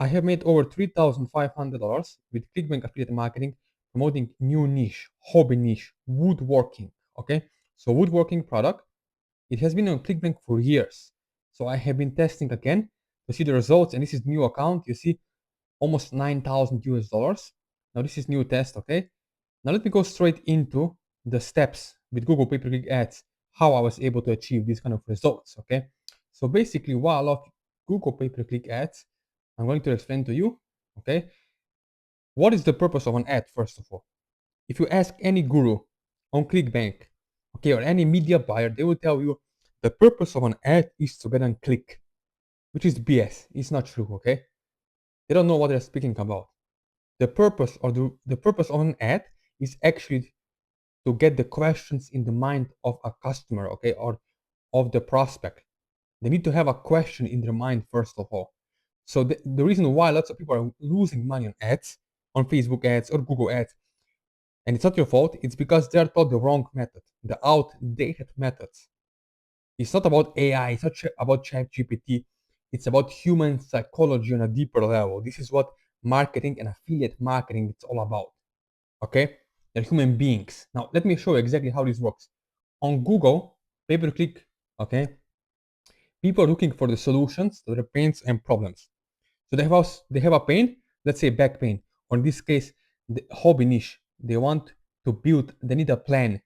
I have made over $3,500 with ClickBank affiliate marketing, promoting new niche, hobby niche, woodworking. Okay, so woodworking product. It has been on ClickBank for years. So I have been testing again to see the results, and this is new account. You see, almost 9,000 US dollars. Now this is new test. Okay. Now let me go straight into the steps with Google pay-per-click ads, how I was able to achieve these kind of results. Okay. So basically, while I love Google pay-per-click ads, I'm going to explain to you, okay, what is the purpose of an ad, first of all. If you ask any guru on ClickBank, okay, or any media buyer, they will tell you the purpose of an ad is to get a click, which is BS. It's not true, okay? They don't know what they're speaking about. The purpose or the purpose of an ad is actually to get the questions in the mind of a customer, okay, or of the prospect. They need to have a question in their mind, first of all. So the reason why lots of people are losing money on ads, on Facebook ads or Google ads, and it's not your fault, it's because they're taught the wrong method, the outdated methods. It's not about AI, it's not about ChatGPT, it's about human psychology on a deeper level. This is what marketing and affiliate marketing is all about. Okay? They're human beings. Now, let me show you exactly how this works. On Google, pay per click, okay, people are looking for the solutions to their pains and problems. So they have a pain, let's say back pain, or in this case, the hobby niche. They want to build, they need a plan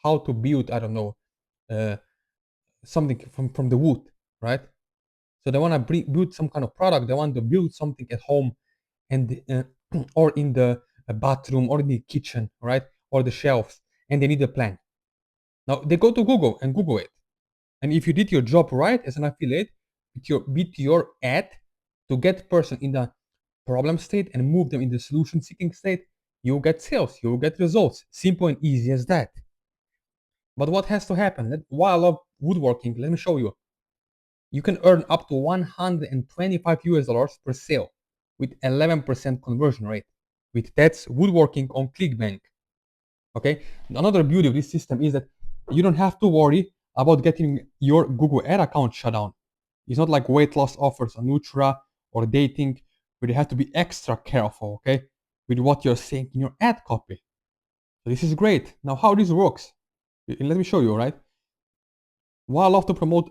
how to build, I don't know, uh, something from the wood, right? So they want to build some kind of product. They want to build something at home, and or in the bathroom, or in the kitchen, right, or the shelves, and they need a plan. Now they go to Google and Google it. And if you did your job right as an affiliate, with your ad to get person in the problem state and move them in the solution seeking state, you'll get sales, you'll get results. Simple and easy as that. But what has to happen? While I love woodworking, let me show you. You can earn up to 125 US dollars per sale with 11% conversion rate. With that's woodworking on ClickBank. Okay. Another beauty of this system is that you don't have to worry about getting your Google ad account shut down. It's not like weight loss offers on Nutra or dating, where you have to be extra careful, okay, with what you're saying in your ad copy. So this is great. Now, how this works? Let me show you, right? Why I love to promote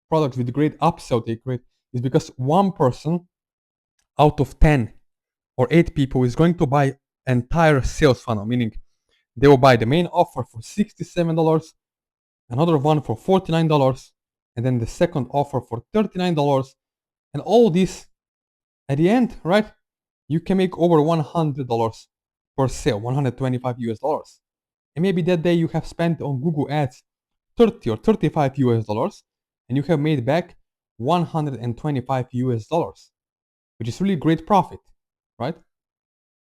products with great upsell take rate is because one person out of 10 or 8 people is going to buy entire sales funnel, meaning they will buy the main offer for $67, another one for $49, and then the second offer for $39. And all this at the end, right? You can make over $100 per sale, 125 US dollars. And maybe that day you have spent on Google Ads 30 or 35 US dollars, and you have made back 125 US dollars, which is really great profit, right?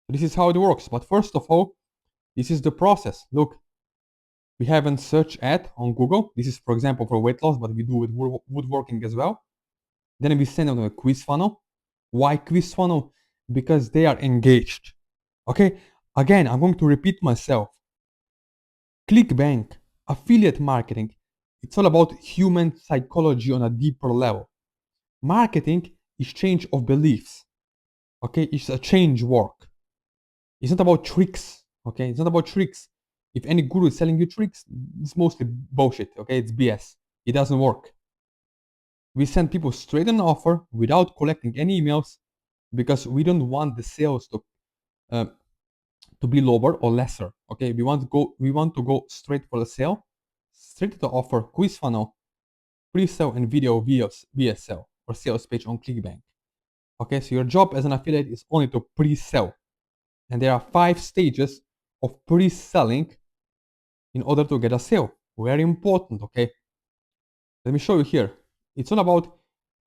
This is how it works. But first of all, this is the process. Look, we have a search ad on Google. This is, for example, for weight loss, but we do with woodworking as well. Then we send them a quiz funnel. Why quiz funnel? Because they are engaged. Okay, again, I'm going to repeat myself. ClickBank, affiliate marketing, it's all about human psychology on a deeper level. Marketing is change of beliefs. Okay, it's a change work. It's not about tricks. Okay, it's not about tricks. If any guru is selling you tricks, it's mostly bullshit. Okay, it's BS. It doesn't work. We send people straight an offer without collecting any emails because we don't want the sales to be lower or lesser. Okay, we want to go straight for the sale, straight to the offer, quiz funnel, pre-sale, and video VSL or sales page on ClickBank. Okay, so your job as an affiliate is only to pre-sell, and there are 5 stages of pre-selling in order to get a sale. Very important. Okay, let me show you here. It's all about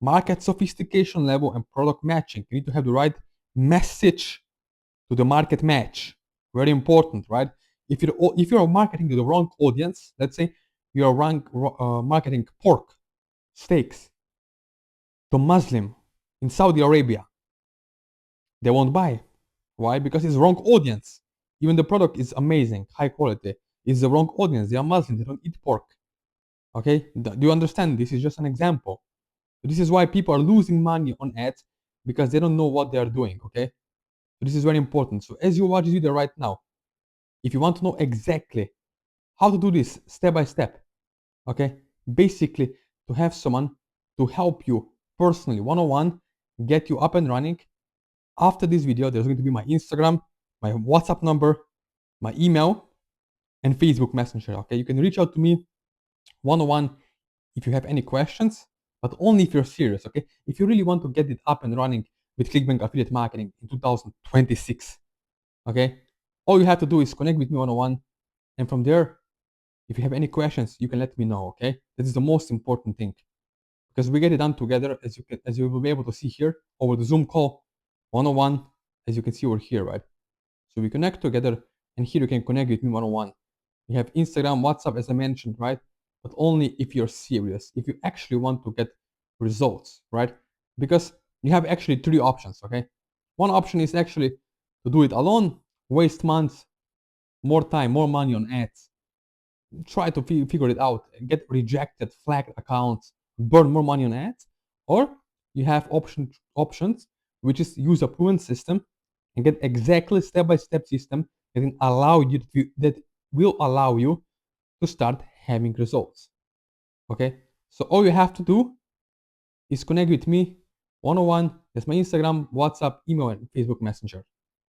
market sophistication level and product matching. You need to have the right message to the market match. Very important, right? If you're marketing to the wrong audience, let's say you're marketing pork, steaks, to Muslim in Saudi Arabia, they won't buy. Why? Because it's the wrong audience. Even the product is amazing, high quality. It's the wrong audience. They are Muslim. They don't eat pork. Okay? Do you understand? This is just an example. This is why people are losing money on ads, because they don't know what they are doing, okay? This is very important. So as you watch this video right now, if you want to know exactly how to do this step by step, okay, basically to have someone to help you personally, one-on-one, get you up and running, after this video, there's going to be my Instagram, my WhatsApp number, my email, and Facebook Messenger, okay? You can reach out to me one-on-one if you have any questions, but only if you're serious, okay? If you really want to get it up and running with ClickBank affiliate marketing in 2026, okay? All you have to do is connect with me one-on-one, and from there, if you have any questions, you can let me know, okay? This is the most important thing because we get it done together, as you will be able to see here over the Zoom call, one-on-one, as you can see over here, right? So we connect together, and here you can connect with me one-on-one. You have Instagram, WhatsApp, as I mentioned, right? But only if you're serious, if you actually want to get results, right? Because you have actually three options, okay? One option is actually to do it alone, waste months, more time, more money on ads, try to figure it out, get rejected, flagged accounts, burn more money on ads, or you have options, which is use a proven system and get exactly step-by-step system that will allow you to start having results. Okay, so all you have to do is connect with me one-on-one. That's my Instagram, WhatsApp, email, and Facebook Messenger.